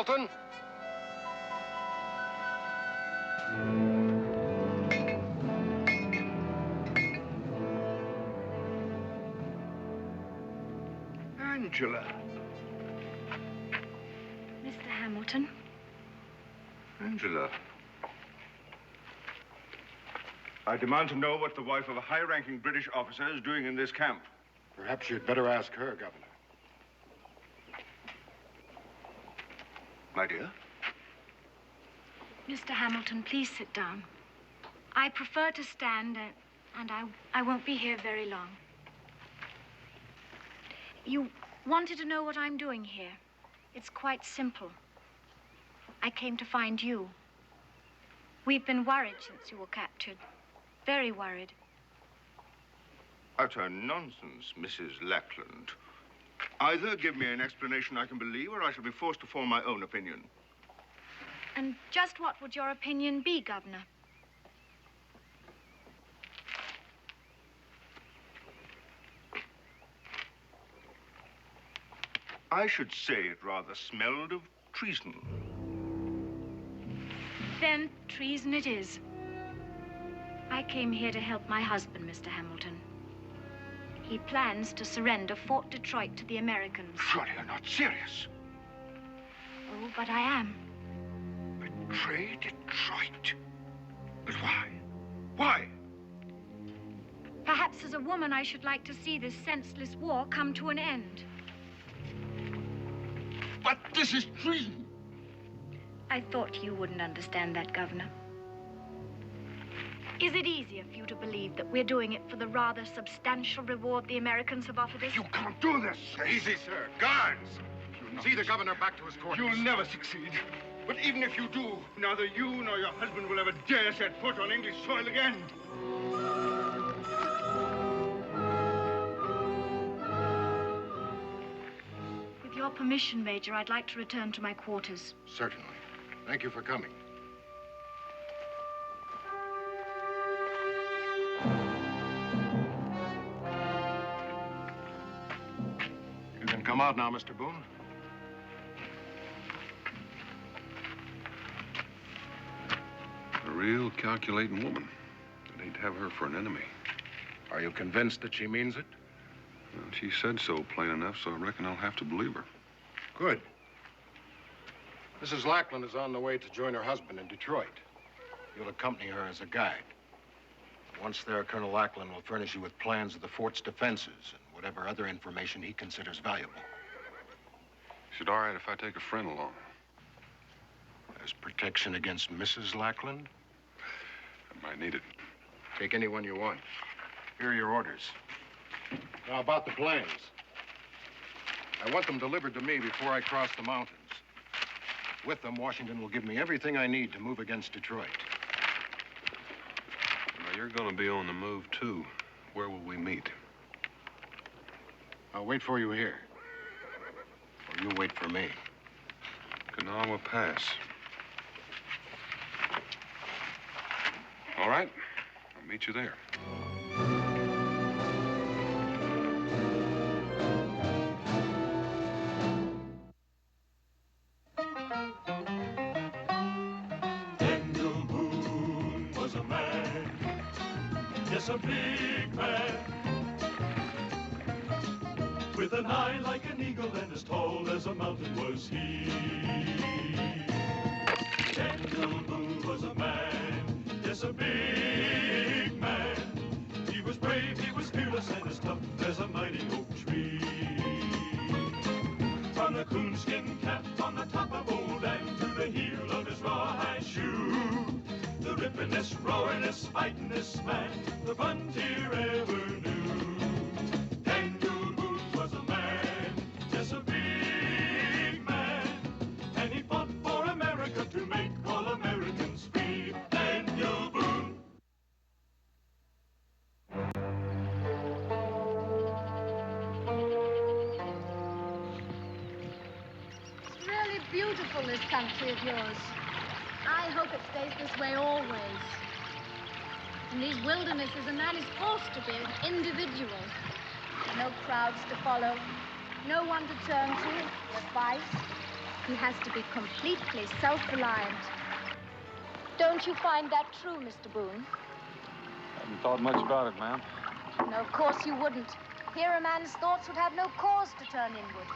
Hamilton? Angela. Mr. Hamilton. Angela. I demand to know what the wife of a high-ranking British officer is doing in this camp. Perhaps you'd better ask her, Governor. My dear? Mr. Hamilton, please sit down. I prefer to stand, and I won't be here very long. You wanted to know what I'm doing here. It's quite simple. I came to find you. We've been worried since you were captured. Very worried. Utter nonsense, Mrs. Lackland. Either give me an explanation I can believe, or I shall be forced to form my own opinion. And just what would your opinion be, Governor? I should say it rather smelled of treason. Then treason it is. I came here to help my husband, Mr. Hamilton. He plans to surrender Fort Detroit to the Americans. Surely you're not serious. Oh, but I am. Betray Detroit? But why? Why? Perhaps as a woman, I should like to see this senseless war come to an end. But this is treason. I thought you wouldn't understand that, Governor. Is it easier for you to believe that we're doing it for the rather substantial reward the Americans have offered us? You can't do this. Easy, sir. Guards! See the governor back to his quarters. You'll never succeed. But even if you do, neither you nor your husband will ever dare set foot on English soil again. With your permission, Major, I'd like to return to my quarters. Certainly. Thank you for coming. You can come out now, Mr. Boone. A real calculating woman. I'd hate to have her for an enemy. Are you convinced that she means it? Well, she said so plain enough, so I reckon I'll have to believe her. Good. Mrs. Lackland is on the way to join her husband in Detroit. You'll accompany her as a guide. Once there, Colonel Lackland will furnish you with plans of the fort's defenses and whatever other information he considers valuable. Is it all right if I take a friend along? As protection against Mrs. Lackland? I might need it. Take anyone you want. Here are your orders. Now, about the plans. I want them delivered to me before I cross the mountains. With them, Washington will give me everything I need to move against Detroit. Now, you're going to be on the move, too. Where will we meet? I'll wait for you here. Or you wait for me. Kanawha Pass. All right. I'll meet you there. Boone was a man, yes, a big man, with an eye like an eagle and as tall as a mountain was he. Daniel Boone was a man, yes, a big man. He was brave, he was fearless, and as tough as a mighty oak tree. From the coonskin cap on the top of old Dan to the heel of his rawhide shoe, the rippin'est, roaring'est, fighting'est man the frontier ever knew. Daniel Boone was a man, just a big man, and he fought for America to make all Americans free. Daniel Boone. Really beautiful, this country of yours. I hope it stays this way always. In these wildernesses, a man is forced to be an individual. No crowds to follow, no one to turn to for advice. He has to be completely self-reliant. Don't you find that true, Mr. Boone? I haven't thought much about it, ma'am. No, of course you wouldn't. Here a man's thoughts would have no cause to turn inward.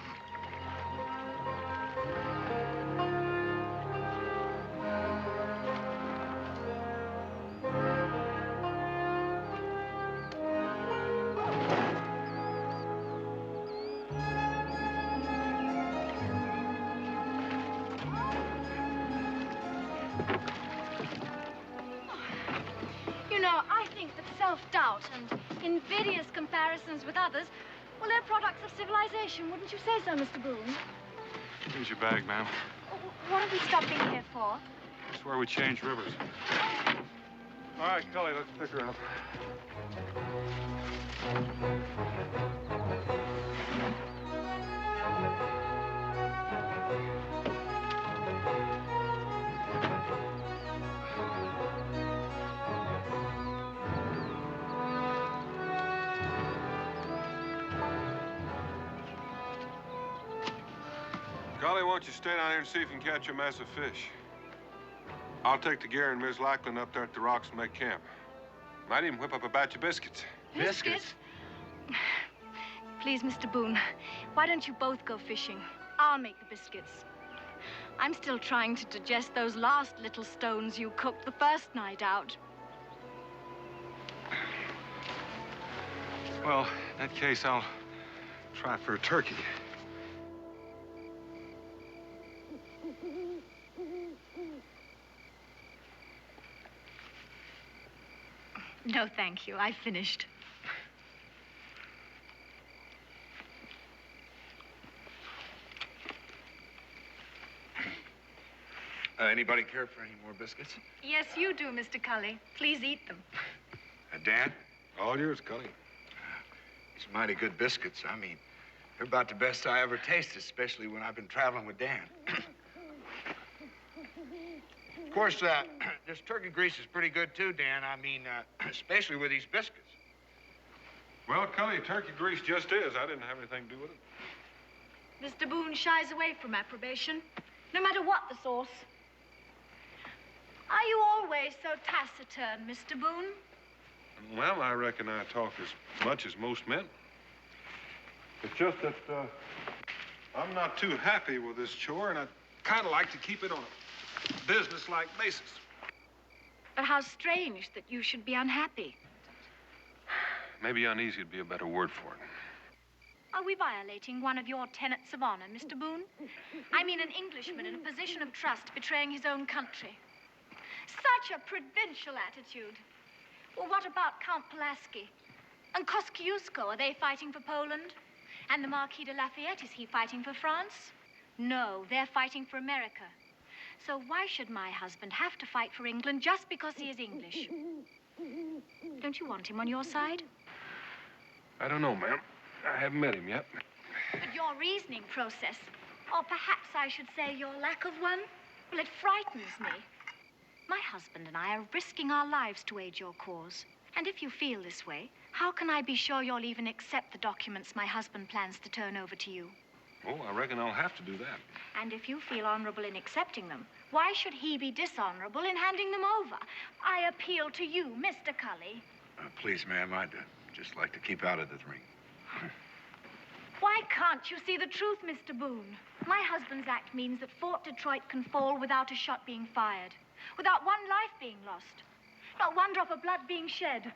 You know, I think that self-doubt and invidious comparisons with others, well, they're products of civilization. Wouldn't you say so, Mr. Boone? Here's your bag, ma'am. What are we stopping here for? That's where we change rivers. All right, Cully, let's pick her up. Golly, why don't you stay down here and see if you can catch a mess of fish? I'll take the gear and Miss Lackland up there at the rocks and make camp. Might even whip up a batch of biscuits. Biscuits? Please, Mr. Boone, why don't you both go fishing? I'll make the biscuits. I'm still trying to digest those last little stones you cooked the first night out. Well, in that case, I'll try for a turkey. No, thank you. I finished. Anybody care for any more biscuits? Yes, you do, Mr. Cully. Please eat them. Dan? All yours, Cully. These are mighty good biscuits. I mean, they're about the best I ever tasted, especially when I've been traveling with Dan. Of course, this turkey grease is pretty good, too, Dan. I mean, especially with these biscuits. Well, Cully, turkey grease just is. I didn't have anything to do with it. Mr. Boone shies away from approbation, no matter what the source. Are you always so taciturn, Mr. Boone? Well, I reckon I talk as much as most men. It's just that I'm not too happy with this chore, and I'd kind of like to keep it on a business-like basis. But how strange that you should be unhappy. Maybe uneasy would be a better word for it. Are we violating one of your tenets of honor, Mr. Boone? I mean, an Englishman in a position of trust betraying his own country. Such a provincial attitude. Well, what about Count Pulaski? And Kosciuszko, are they fighting for Poland? And the Marquis de Lafayette, is he fighting for France? No, they're fighting for America. So why should my husband have to fight for England just because he is English? Don't you want him on your side? I don't know, ma'am. I haven't met him yet. But your reasoning process, or perhaps I should say your lack of one, well, it frightens me. My husband and I are risking our lives to aid your cause. And if you feel this way, how can I be sure you'll even accept the documents my husband plans to turn over to you? Oh, I reckon I'll have to do that. And if you feel honorable in accepting them, why should he be dishonorable in handing them over? I appeal to you, Mr. Cully. Please, ma'am, I'd just like to keep out of the ring. Why can't you see the truth, Mr. Boone? My husband's act means that Fort Detroit can fall without a shot being fired, without one life being lost, not one drop of blood being shed.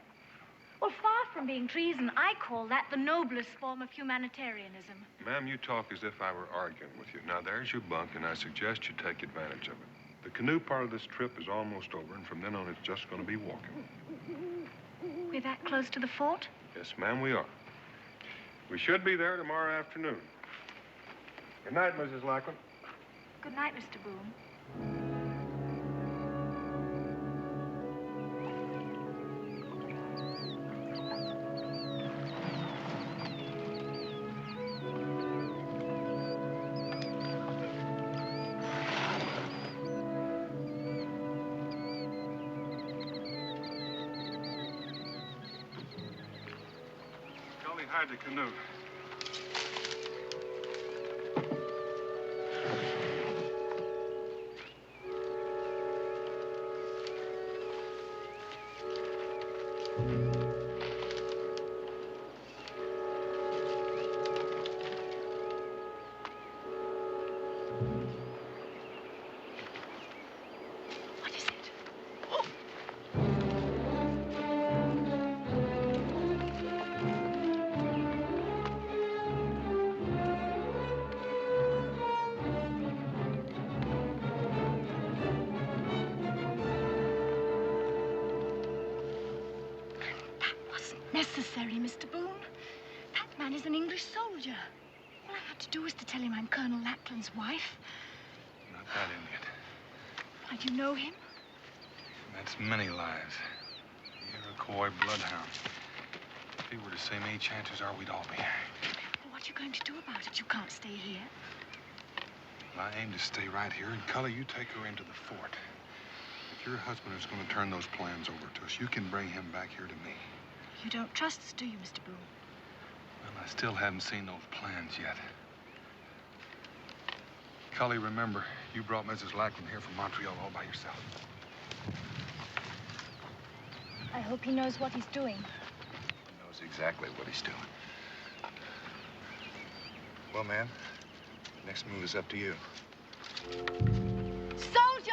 Well, far from being treason, I call that the noblest form of humanitarianism. Ma'am, you talk as if I were arguing with you. Now, there's your bunk, and I suggest you take advantage of it. The canoe part of this trip is almost over, and from then on, it's just going to be walking. We're that close to the fort? Yes, ma'am, we are. We should be there tomorrow afternoon. Good night, Mrs. Lackland. Good night, Mr. Boone. Hide the canoe. What is it? Necessary, Mr. Boone. That man is an English soldier. All I had to do was to tell him I'm Colonel Lackland's wife. Not that Indian. Why, do you know him? That's many lives. The Iroquois bloodhound. If he were to see me, chances are we'd all be hanged. Well, what are you going to do about it? You can't stay here. I aim to stay right here, and Cully, you take her into the fort. If your husband is going to turn those plans over to us, you can bring him back here to me. You don't trust us, do you, Mr. Boone? Well, I still haven't seen those plans yet. Cully, remember, you brought Mrs. Lackland here from Montreal all by yourself. I hope he knows what he's doing. He knows exactly what he's doing. Well, ma'am, next move is up to you. Soldier!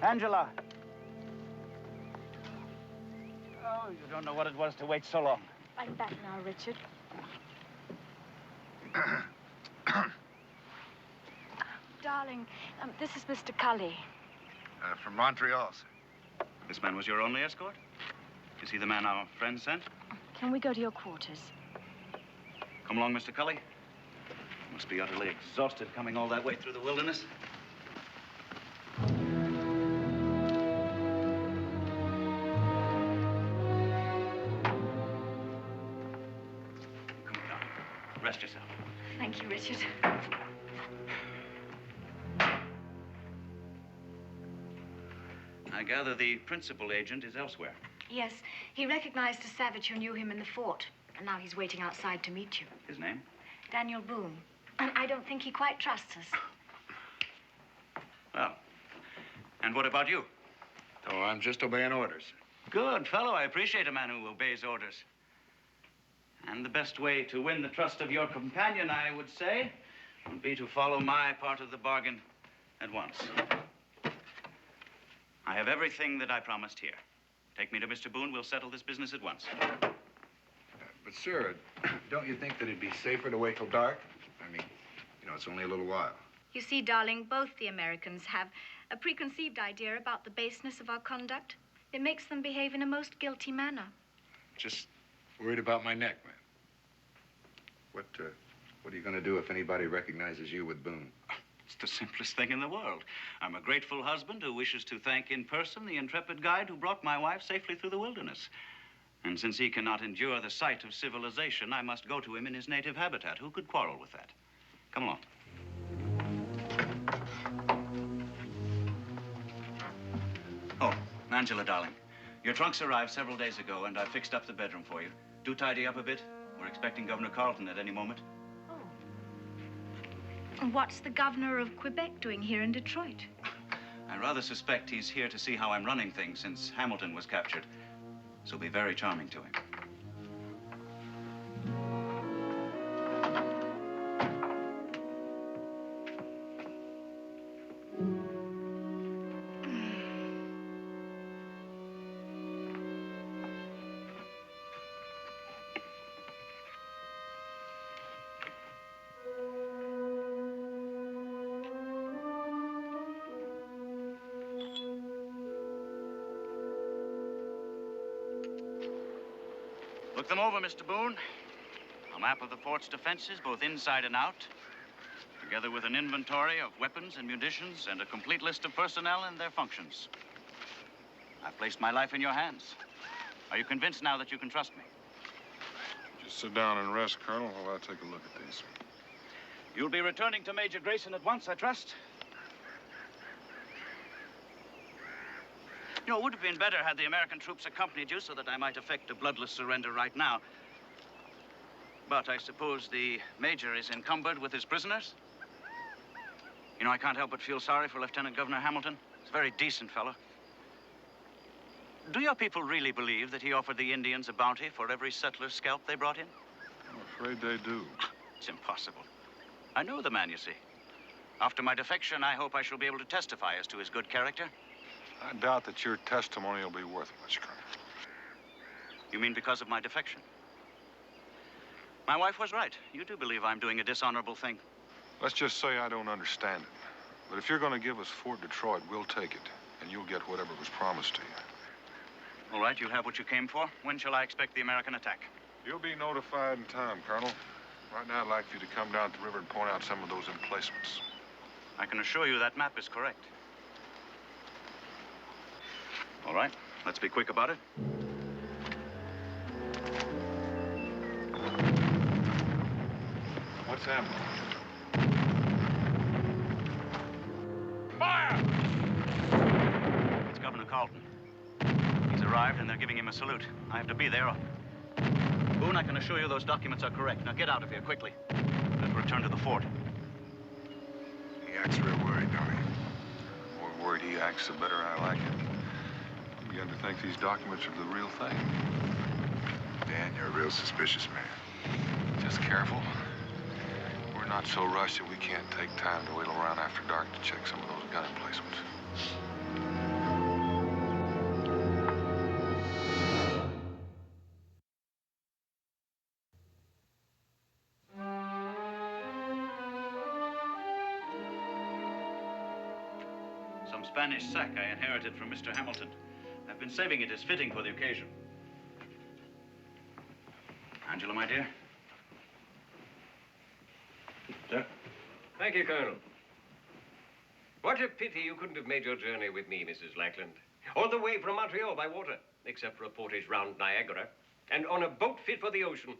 Angela. Oh, you don't know what it was to wait so long. I'm back now, Richard. Darling, this is Mr. Cully. From Montreal, sir. This man was your only escort? Is he the man our friend sent? Can we go to your quarters? Come along, Mr. Cully. Must be utterly exhausted coming all that way through the wilderness. Come down. Rest yourself. Thank you, Richard. I gather the principal agent is elsewhere. Yes, he recognized a savage who knew him in the fort, and now he's waiting outside to meet you. His name? Daniel Boone. And I don't think he quite trusts us. Well, and what about you? Oh, I'm just obeying orders. Good fellow. I appreciate a man who obeys orders. And the best way to win the trust of your companion, I would say, would be to follow my part of the bargain at once. I have everything that I promised here. Take me to Mr. Boone. We'll settle this business at once. But, sir, don't you think that it'd be safer to wait till dark? I mean, you know, it's only a little while. You see, darling, both the Americans have a preconceived idea about the baseness of our conduct. It makes them behave in a most guilty manner. Just worried about my neck, man. What are you going to do if anybody recognizes you with Boone? It's the simplest thing in the world. I'm a grateful husband who wishes to thank in person the intrepid guide who brought my wife safely through the wilderness. And since he cannot endure the sight of civilization, I must go to him in his native habitat. Who could quarrel with that? Come along. Oh, Angela, darling, your trunks arrived several days ago, and I fixed up the bedroom for you. Do tidy up a bit. We're expecting Governor Carleton at any moment. And what's the governor of Quebec doing here in Detroit? I rather suspect he's here to see how I'm running things since Hamilton was captured. This will be very charming to him. Look them over, Mr. Boone. A map of the fort's defenses, both inside and out, together with an inventory of weapons and munitions and a complete list of personnel and their functions. I've placed my life in your hands. Are you convinced now that you can trust me? Just sit down and rest, Colonel, while I take a look at these. You'll be returning to Major Grayson at once, I trust? You know, it would have been better had the American troops accompanied you so that I might effect a bloodless surrender right now. But I suppose the Major is encumbered with his prisoners? You know, I can't help but feel sorry for Lieutenant Governor Hamilton. He's a very decent fellow. Do your people really believe that he offered the Indians a bounty for every settler's scalp they brought in? I'm afraid they do. It's impossible. I know the man, you see. After my defection, I hope I shall be able to testify as to his good character. I doubt that your testimony will be worth much, Colonel. You mean because of my defection? My wife was right. You do believe I'm doing a dishonorable thing. Let's just say I don't understand it. But if you're going to give us Fort Detroit, we'll take it. And you'll get whatever was promised to you. All right, you'll have what you came for. When shall I expect the American attack? You'll be notified in time, Colonel. Right now, I'd like for you to come down to the river and point out some of those emplacements. I can assure you that map is correct. All right, let's be quick about it. What's happening? Fire! It's Governor Carlton. He's arrived and they're giving him a salute. I have to be there. Boone, I can assure you those documents are correct. Now get out of here quickly. Let's return to the fort. He acts real worried, don't he? The more worried he acts, the better I like it. I'm beginning to think these documents are the real thing. Dan, you're a real suspicious man. Just careful. We're not so rushed that we can't take time to wait around after dark to check some of those gun emplacements. Some Spanish sack I inherited from Mr. Hamilton. I've been saving it as fitting for the occasion. Angela, my dear. Sir? Thank you, Colonel. What a pity you couldn't have made your journey with me, Mrs. Lackland. All the way from Montreal by water, except for a portage round Niagara, and on a boat fit for the ocean.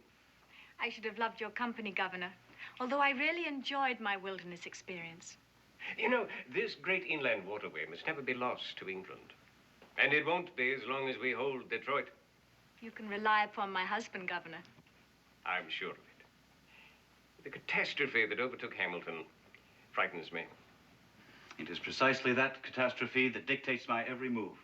I should have loved your company, Governor, although I really enjoyed my wilderness experience. You know, this great inland waterway must never be lost to England. And it won't be as long as we hold Detroit. You can rely upon my husband, Governor. I'm sure of it. The catastrophe that overtook Hamilton frightens me. It is precisely that catastrophe that dictates my every move.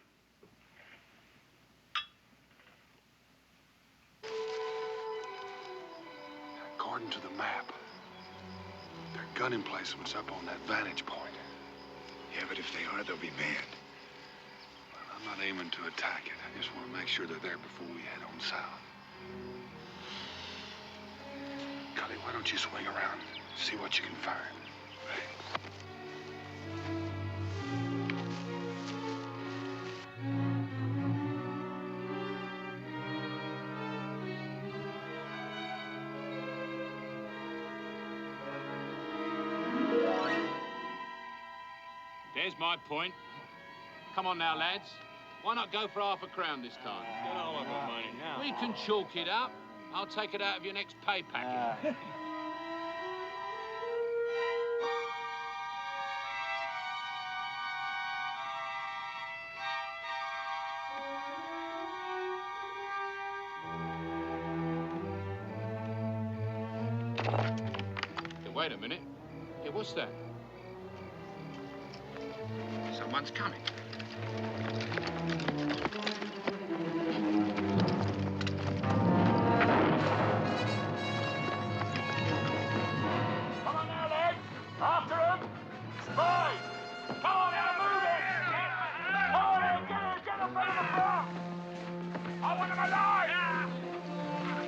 According to the map, there are gun emplacements up on that vantage point. Yeah, but if they are, they'll be manned. Well, I'm not aiming to attack it. I just want to make sure they're there before we head on south. Cully, why don't you swing around, see what you can find? There's my point. Come on now, lads. Why not go for half a crown this time? Get on with it, money now. We can chalk it up. I'll take it out of your next pay packet. Hey, wait a minute. Hey, what's that? Someone's coming. Come on now, lads. After him. Spies. Come on now, move it. Come on now, get up out of the front. I want him alive.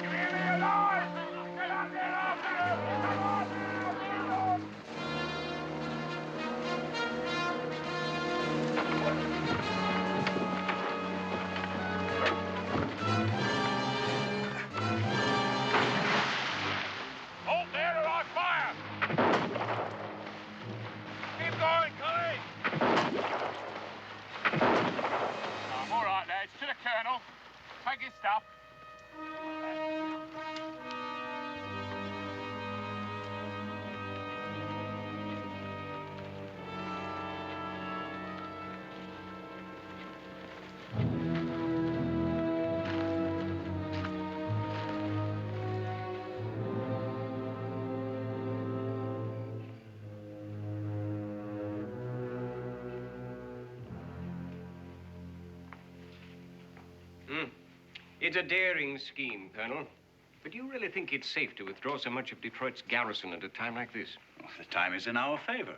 You hear me, alive? Get up there after him. Come on now, get on. It's a daring scheme, Colonel. But do you really think it's safe to withdraw so much of Detroit's garrison at a time like this? Well, the time is in our favor.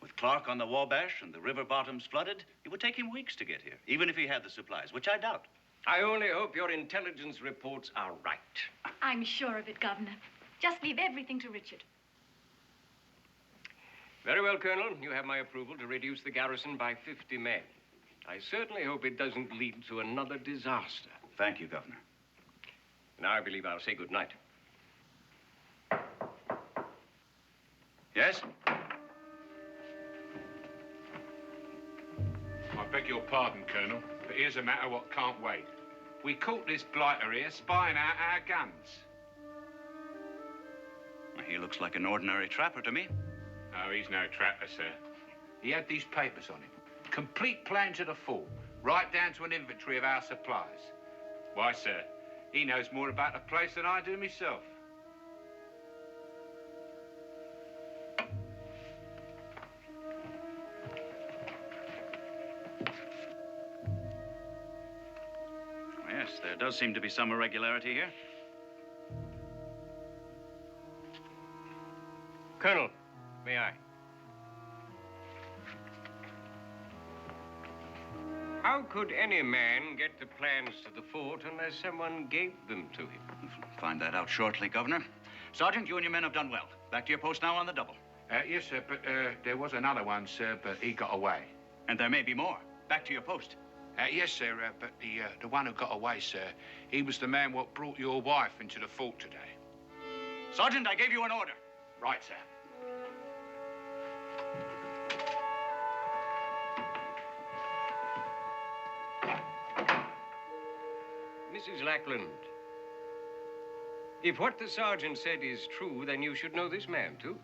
With Clark on the Wabash and the river bottoms flooded, it would take him weeks to get here, even if he had the supplies, which I doubt. I only hope your intelligence reports are right. I'm sure of it, Governor. Just leave everything to Richard. Very well, Colonel. You have my approval to reduce the garrison by 50 men. I certainly hope it doesn't lead to another disaster. Thank you, Governor. Now I believe I'll say good night. Yes? I beg your pardon, Colonel, but here's a matter what can't wait. We caught this blighter here spying out our guns. Well, he looks like an ordinary trapper to me. Oh, he's no trapper, sir. He had these papers on him. Complete plans of the fort, right down to an inventory of our supplies. Why, sir, he knows more about the place than I do myself. Yes, there does seem to be some irregularity here. Colonel, may I? How could any man get the plans to the fort unless someone gave them to him? We'll find that out shortly, Governor. Sergeant, you and your men have done well. Back to your post now on the double. Yes, sir, but there was another one, sir, but he got away. And there may be more. Back to your post. Yes, sir, but the one who got away, sir, he was the man what brought your wife into the fort today. Sergeant, I gave you an order. Right, sir. Mrs. Lackland, if what the sergeant said is true, then you should know this man, too.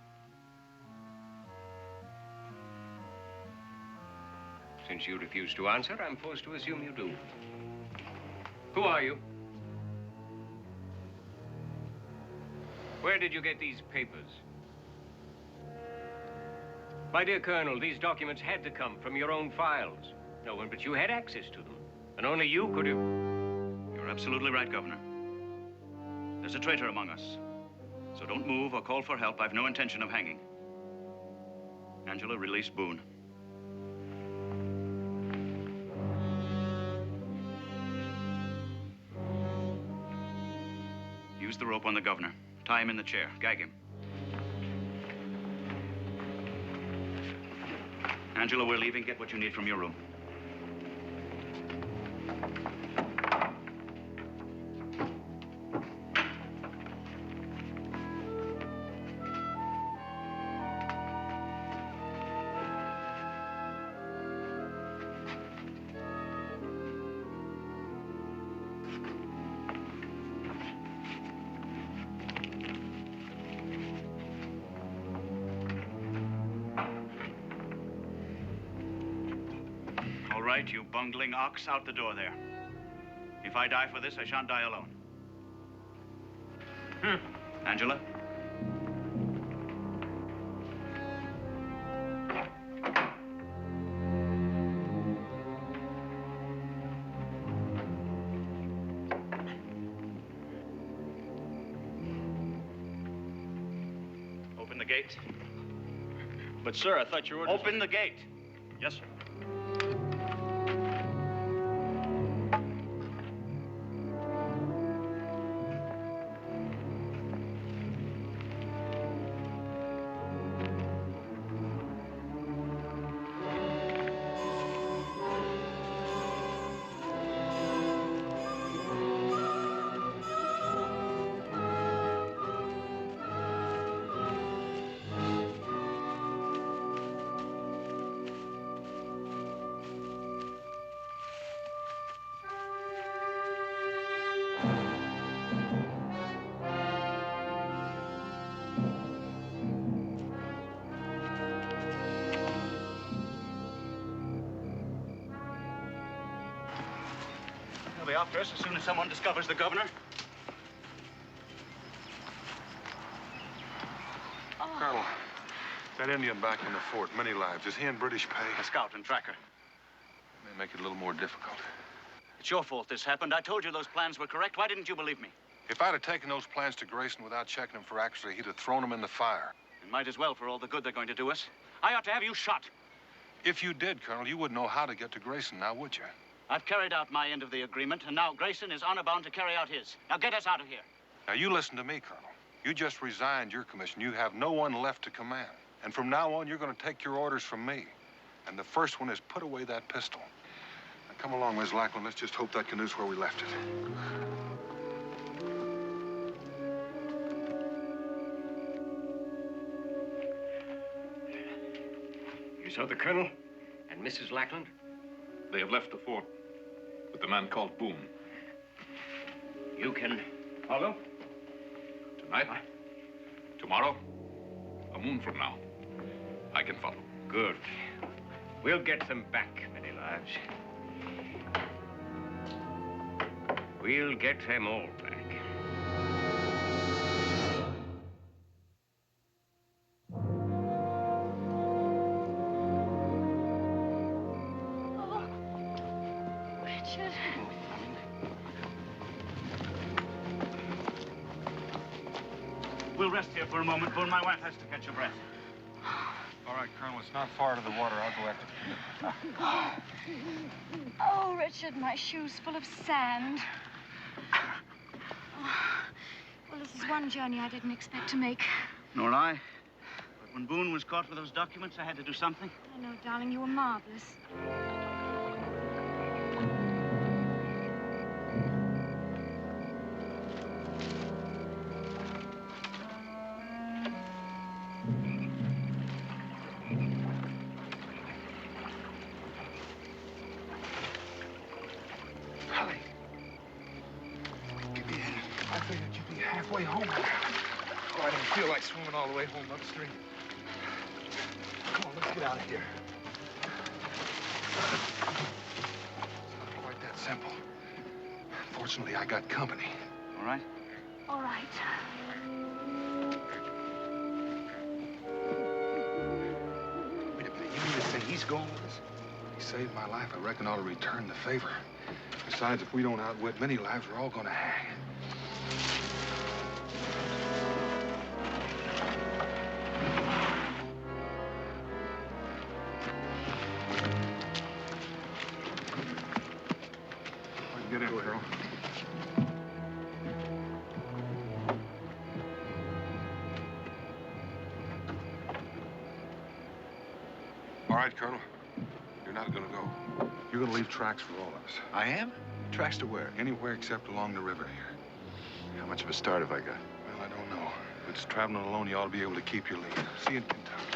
Since you refuse to answer, I'm forced to assume you do. Who are you? Where did you get these papers? My dear Colonel, these documents had to come from your own files. No one but you had access to them, and only you could have... You're absolutely right, Governor. There's a traitor among us. So don't move or call for help. I've no intention of hanging. Angela, release Boone. Use the rope on the governor. Tie him in the chair. Gag him. Angela, we're leaving. Get what you need from your room. All right, you bungling ox, out the door there. If I die for this, I shan't die alone. Angela? Open the gate. But, sir, I thought your orders... Open the gate. Yes, sir. They'll be after us as soon as someone discovers the governor. Colonel, that Indian back in the fort, many lives. Is he in British pay? A scout and tracker. May make it a little more difficult. It's your fault this happened. I told you those plans were correct. Why didn't you believe me? If I'd have taken those plans to Grayson without checking them for accuracy, he'd have thrown them in the fire. It might as well for all the good they're going to do us. I ought to have you shot. If you did, Colonel, you wouldn't know how to get to Grayson now, would you? I've carried out my end of the agreement, and now Grayson is honor bound to carry out his. Now get us out of here. Now, you listen to me, Colonel. You just resigned your commission. You have no one left to command. And from now on, you're going to take your orders from me. And the first one is put away that pistol. Now, come along, Miss Lackland. Let's just hope that canoe's where we left it. You saw the Colonel and Mrs. Lackland? They have left the fort with the man called Boone. You can follow? Tonight? Tomorrow? A moon from now. I can follow. Good. We'll get them back, many lives. We'll get them all back. Richard. We'll rest here for a moment, Boone. My wife has to catch her breath. All right, Colonel, it's not far to the water. I'll go after you. Oh, Richard, my shoes full of sand. Well, this is one journey I didn't expect to make. Nor I. But when Boone was caught with those documents, I had to do something. I know, darling, you were marvelous. I figured you'd be halfway home. Oh, I didn't feel like swimming all the way home upstream. Come on, let's get out of here. It's not quite that simple. Fortunately, I got company. All right? All right. Wait a minute, you mean to say he's going with us? He saved my life. I reckon I'll return the favor. Besides, if we don't outwit many lives, we're all gonna hang. Get in, girl. All right, Colonel. You're not going to go. You're going to leave tracks for all of us. I am? Tracks to where? Anywhere except along the river here. How much of a start have I got? Well, I don't know. If it's traveling alone, you ought to be able to keep your lead. See you in Kentucky.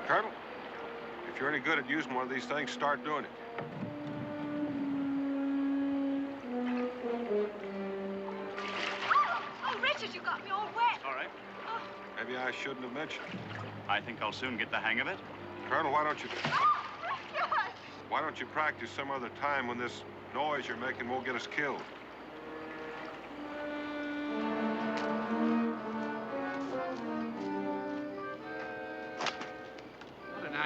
Colonel, if you're any good at using one of these things, start doing it. Oh, Richard, you got me all wet. All right. Oh. Maybe I shouldn't have mentioned it. I think I'll soon get the hang of it. Colonel, why don't you... Oh, Richard! Why don't you practice some other time when this noise you're making won't get us killed?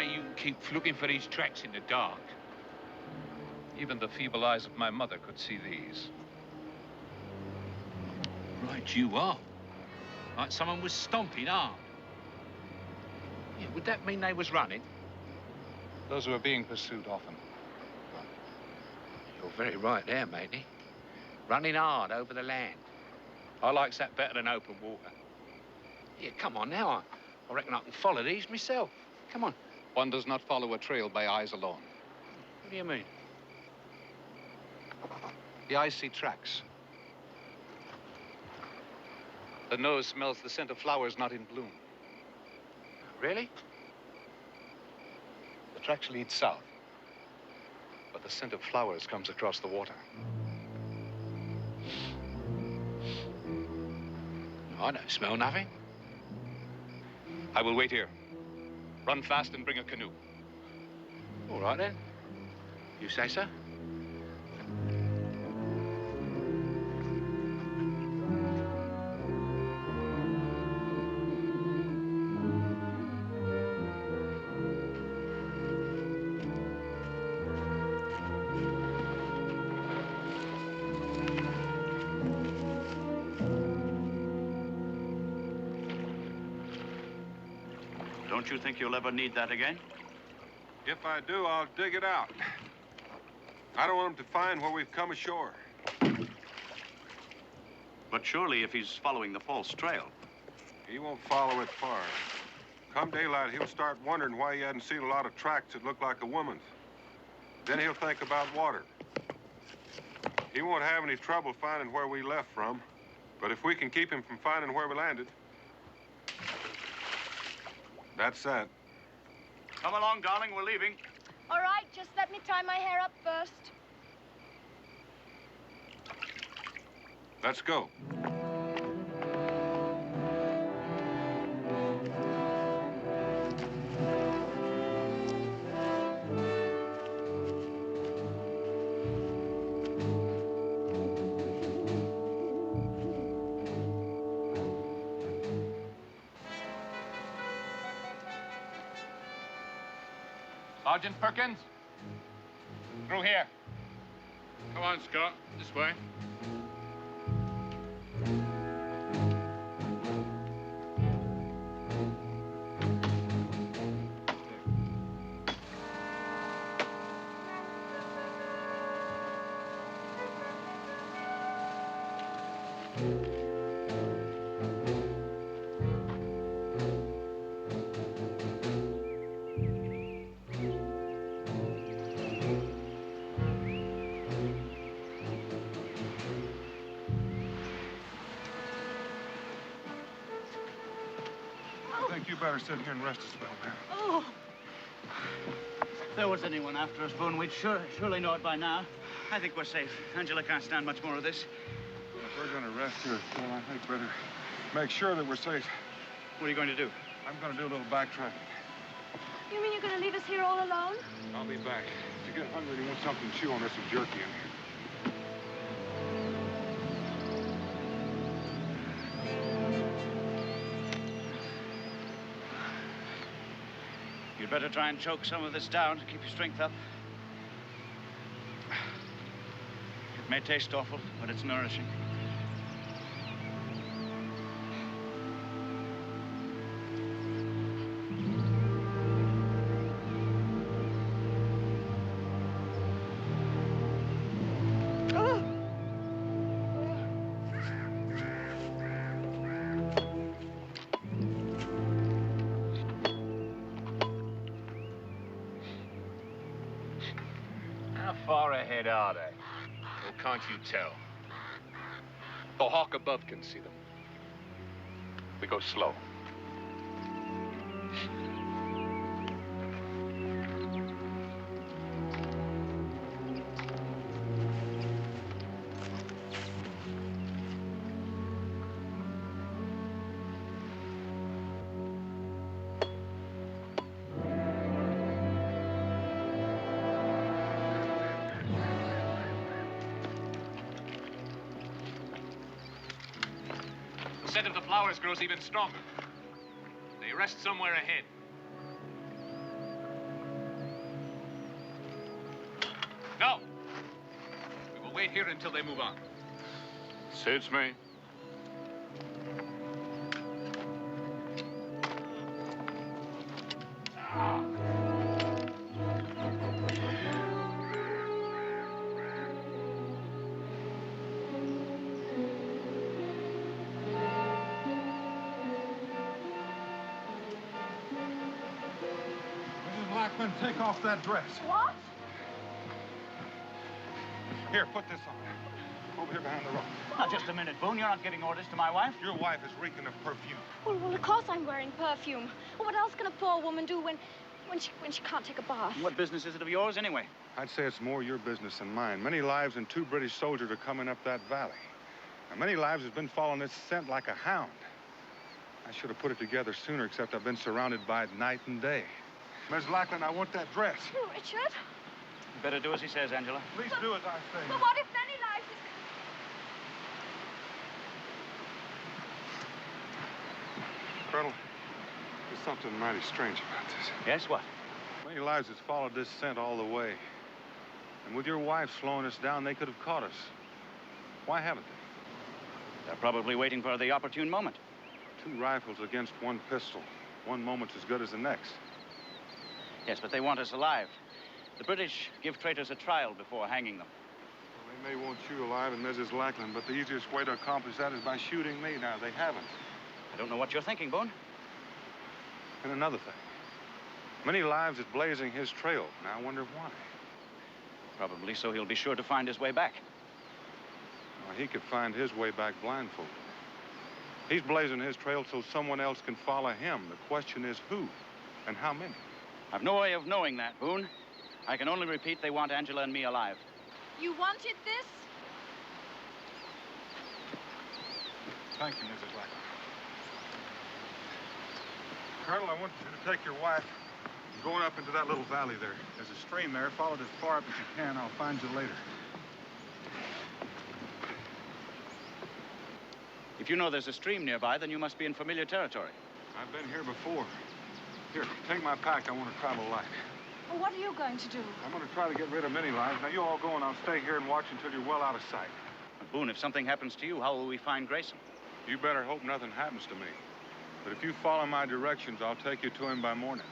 You keep looking for these tracks in the dark. Even the feeble eyes of my mother could see these. Right, you are. Like someone was stomping armed. Yeah, would that mean they was running? Those who are being pursued often. You're very right there, matey. Running hard over the land. I likes that better than open water. Yeah, come on now. I reckon I can follow these myself. Come on. One does not follow a trail by eyes alone. What do you mean? The eyes see tracks. The nose smells the scent of flowers not in bloom. Really? The tracks lead south, but the scent of flowers comes across the water. I don't smell nothing. I will wait here. Run fast and bring a canoe. All right, then. You say so? Don't you think you'll ever need that again? If I do, I'll dig it out. I don't want him to find where we've come ashore. But surely if he's following the false trail. He won't follow it far. Come daylight, he'll start wondering why he hadn't seen a lot of tracks that look like a woman's. Then he'll think about water. He won't have any trouble finding where we left from. But if we can keep him from finding where we landed, that's that. Come along, darling, we're leaving. All right, just let me tie my hair up first. Let's go. Sergeant Perkins? Through here. Come on, Scott. This way. I think you better sit here and rest a spell, man. Oh, If there was anyone after us, Boone, we'd surely know it by now. I think we're safe. Angela can't stand much more of this. If we're gonna rest here, Phil, I think better make sure that we're safe. What are you going to do? I'm gonna do a little backtracking. you mean you're going to leave us here all alone? I'll be back. If you get hungry and you want something to chew on, there's some jerky in here. You'd better try and choke some of this down to keep your strength up. It may taste awful, but it's nourishing. How far ahead are they? Or can't you tell? The hawk above can see them. We go slow. The scent of the flowers grows even stronger. They rest somewhere ahead. No! We will wait here until they move on. Suits me. Mrs. Lackman, take off that dress. What? Here, put this on. Over here behind the rock. Now, just a minute, Boone. You're not giving orders to my wife. Your wife is reeking of perfume. Well, of course I'm wearing perfume. Well, what else can a poor woman do when she can't take a bath? What business is it of yours, anyway? I'd say it's more your business than mine. Many lives and 2 British soldiers are coming up that valley. And many lives has been following this scent like a hound. I should have put it together sooner, except I've been surrounded by it night and day. Miss Lackland, I want that dress. Oh, Richard. You better do as he says, Angela. Please do as I say. But what if many lives is... Colonel, there's something mighty strange about this. Yes, what? Many lives has followed this scent all the way. And with your wife slowing us down, they could have caught us. Why haven't they? They're probably waiting for the opportune moment. 2 rifles against 1 pistol. One moment's as good as the next. Yes, but they want us alive. The British give traitors a trial before hanging them. Well, they may want you alive and Mrs. Lackland, but the easiest way to accomplish that is by shooting me. Now, they haven't. I don't know what you're thinking, Boone. And another thing. Many lives is blazing his trail. Now, I wonder why. Probably so he'll be sure to find his way back. Well, he could find his way back blindfolded. He's blazing his trail so someone else can follow him. The question is who and how many? I've no way of knowing that, Boone. I can only repeat they want Angela and me alive. You wanted this? Thank you, Mrs. Lackland. Colonel, I want you to take your wife and going up into that little valley there. There's a stream there. Follow it as far up as you can. I'll find you later. If you know there's a stream nearby, then you must be in familiar territory. I've been here before. Here, take my pack. I want to travel light. Well, what are you going to do? I'm going to try to get rid of many lives. Now, you all go and I'll stay here and watch until you're well out of sight. But Boone, if something happens to you, how will we find Grayson? You better hope nothing happens to me. But if you follow my directions, I'll take you to him by morning.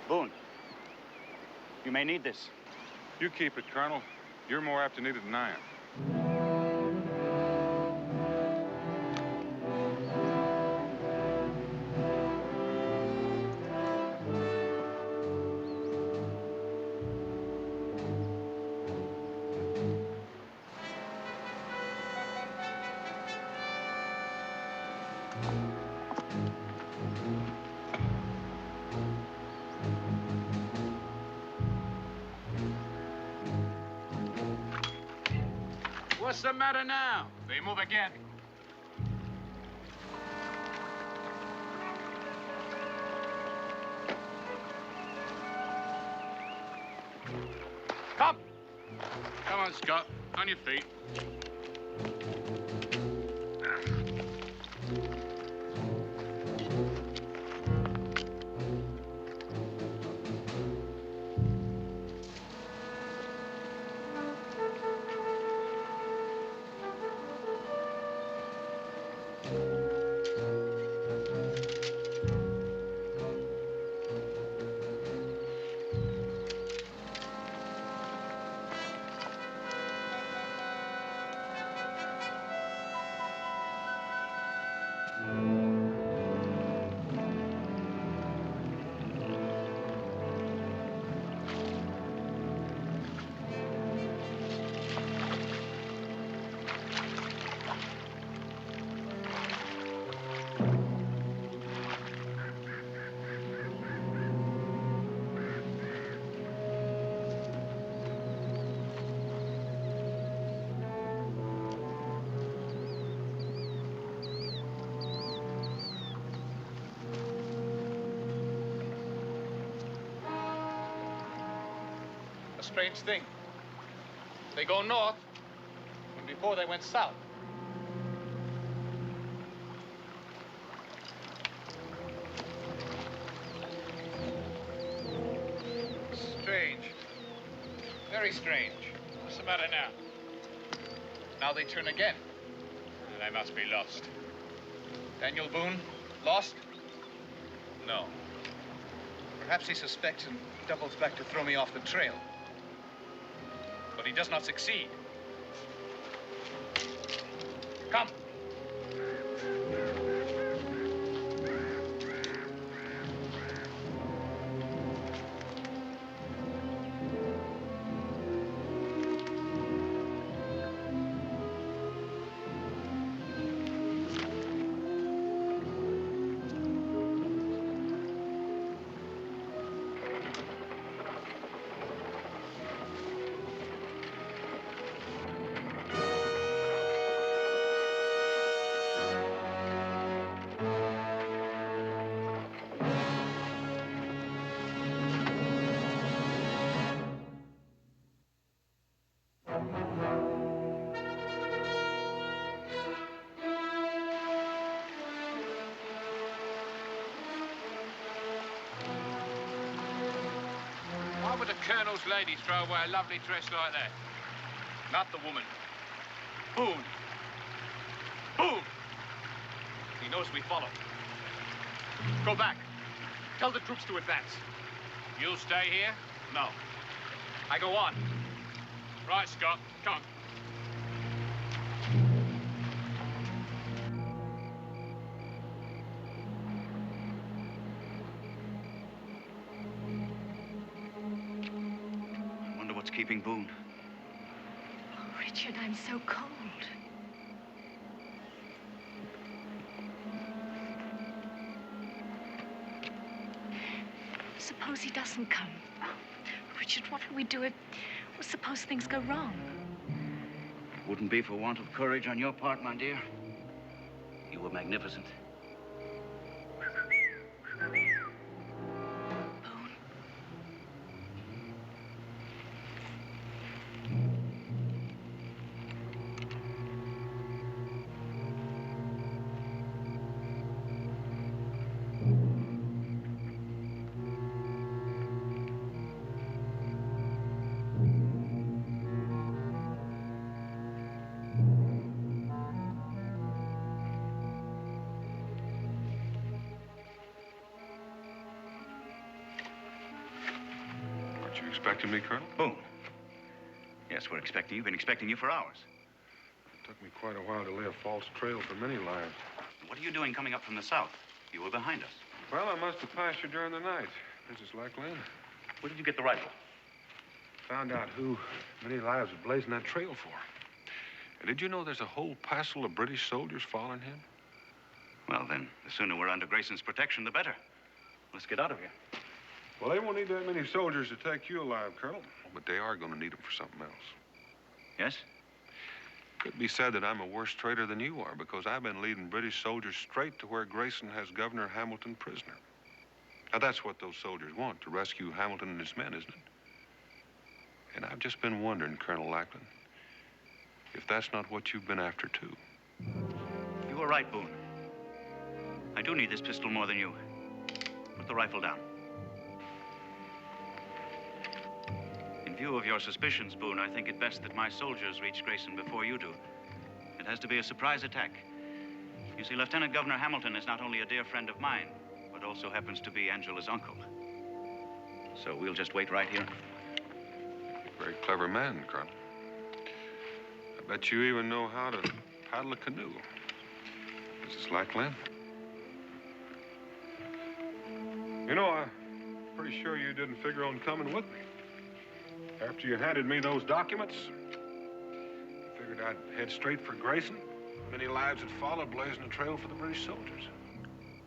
Boone, you may need this. You keep it, Colonel. You're more apt to need it than I am. What's the matter now? They move again. Come! Come on, Scott. On your feet. Strange thing. They go north, and before they went south. Strange. Very strange. What's the matter now? Now they turn again. They must be lost. Daniel Boone, lost? No. Perhaps he suspects and doubles back to throw me off the trail. But he does not succeed. Come. Colonel's lady throw away a lovely dress like that? Not the woman. Boone. Boone! He knows we follow. Go back. Tell the troops to advance. You'll stay here? No. I go on. Right, Scott. Come on. I wonder what's keeping Boone. Oh, Richard, I'm so cold. Suppose he doesn't come. Oh, Richard, what will we do if... Well, suppose things go wrong? It wouldn't be for want of courage on your part, my dear. You were magnificent. Aren't you expecting me, Colonel? Boone. Yes, we're expecting you. Been expecting you for hours. It took me quite a while to lay a false trail for many lives. What are you doing coming up from the south? You were behind us. Well, I must have passed you during the night, Mrs. Lackland. Where did you get the rifle? Found out who many lives are blazing that trail for. And did you know there's a whole passel of British soldiers following him? Well, then, the sooner we're under Grayson's protection, the better. Let's get out of here. Well, they won't need that many soldiers to take you alive, Colonel. But they are going to need them for something else. Yes? Could be said that I'm a worse traitor than you are, because I've been leading British soldiers straight to where Grayson has Governor Hamilton prisoner. Now, that's what those soldiers want, to rescue Hamilton and his men, isn't it? And I've just been wondering, Colonel Lackland, if that's not what you've been after, too. You were right, Boone. I do need this pistol more than you. Put the rifle down. In view of your suspicions, Boone, I think it best that my soldiers reach Grayson before you do. It has to be a surprise attack. You see, Lieutenant Governor Hamilton is not only a dear friend of mine, but also happens to be Angela's uncle. So we'll just wait right here. Very clever man, Colonel. I bet you even know how to paddle a canoe. Mrs. Lackland. You know, I'm pretty sure you didn't figure on coming with me. After you handed me those documents, I figured I'd head straight for Grayson. Many lives had followed, blazing a trail for the British soldiers.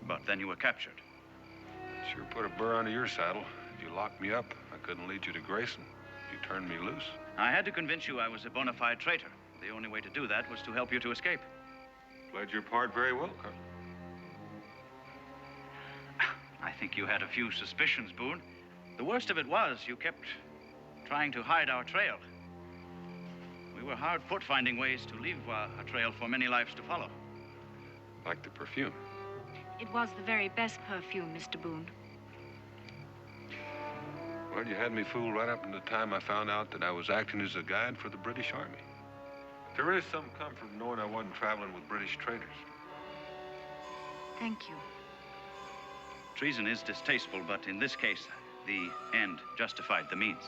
But then you were captured. It sure put a burr under your saddle. If you locked me up, I couldn't lead you to Grayson. You turned me loose. I had to convince you I was a bona fide traitor. The only way to do that was to help you to escape. Played your part very well, Colonel. I think you had a few suspicions, Boone. The worst of it was you kept trying to hide our trail. We were hard put finding ways to leave a trail for many lives to follow. Like the perfume. It was the very best perfume, Mr. Boone. Well, you had me fooled right up until the time I found out that I was acting as a guide for the British Army. There is some comfort in knowing I wasn't traveling with British traitors. Thank you. Treason is distasteful, but in this case, the end justified the means.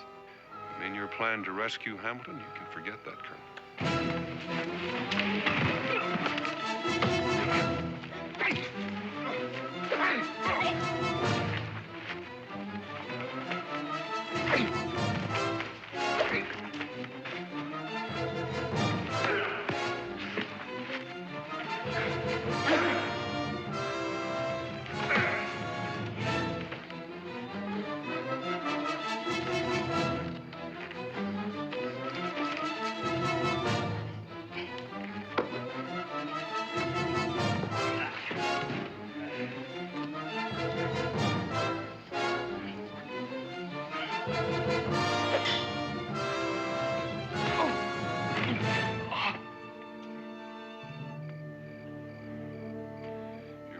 In your plan to rescue Hamilton, you can forget that, Colonel.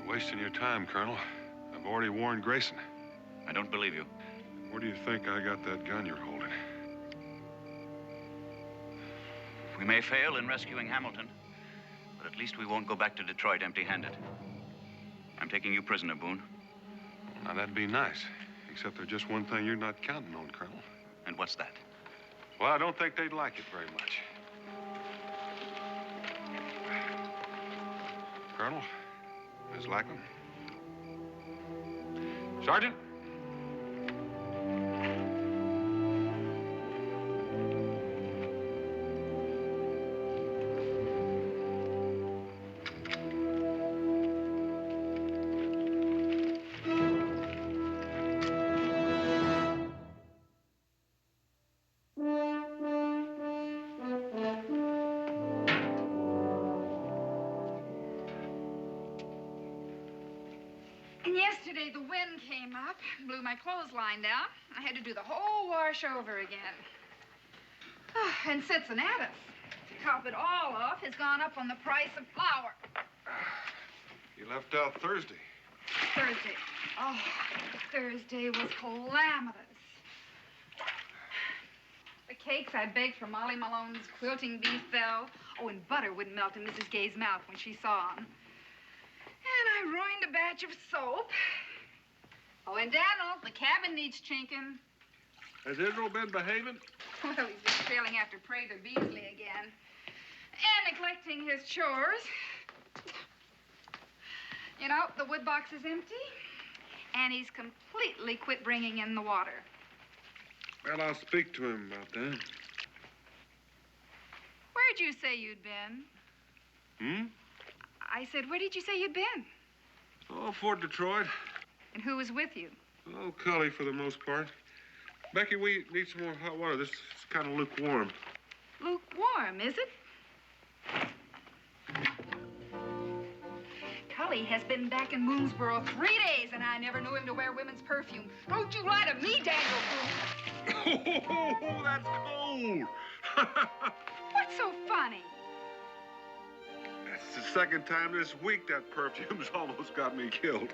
Wasting your time, Colonel. I've already warned Grayson. I don't believe you. We're Where do you think I got that gun you're holding? We may fail in rescuing Hamilton, but at least we won't go back to Detroit empty-handed. I'm taking you prisoner, Boone. Now, that'd be nice. Except there's just one thing you're not counting on, Colonel. And what's that? Well, I don't think they'd like it very much. Colonel, Miss Lackland. Sergeant. And yesterday the wind came up, blew my clothesline down. I had to do the whole wash over again. Oh, and Cincinnatus, to top it all off, has gone up on the price of flour. You left out Thursday. Thursday. Oh, Thursday was calamitous. The cakes I baked for Molly Malone's quilting bee fell. Oh, and butter wouldn't melt in Mrs. Gay's mouth when she saw 'em. And I ruined a batch of soap. Oh, and Daniel, the cabin needs chinking. Has Israel been behaving? Well, he's been trailing after Prather Beasley again. And neglecting his chores. You know, the wood box is empty. And he's completely quit bringing in the water. Well, I'll speak to him about that. Where'd you say you'd been? I said, where did you say you'd been? Oh, Fort Detroit. And who was with you? Oh, Cully for the most part. Becky, we need some more hot water. This is kind of lukewarm. Lukewarm, is it? Cully has been back in Moonsboro 3 days, and I never knew him to wear women's perfume. Don't you lie to me, Daniel Boone. Oh, that's cold. What's so funny? That's the second time this week that perfume's almost got me killed.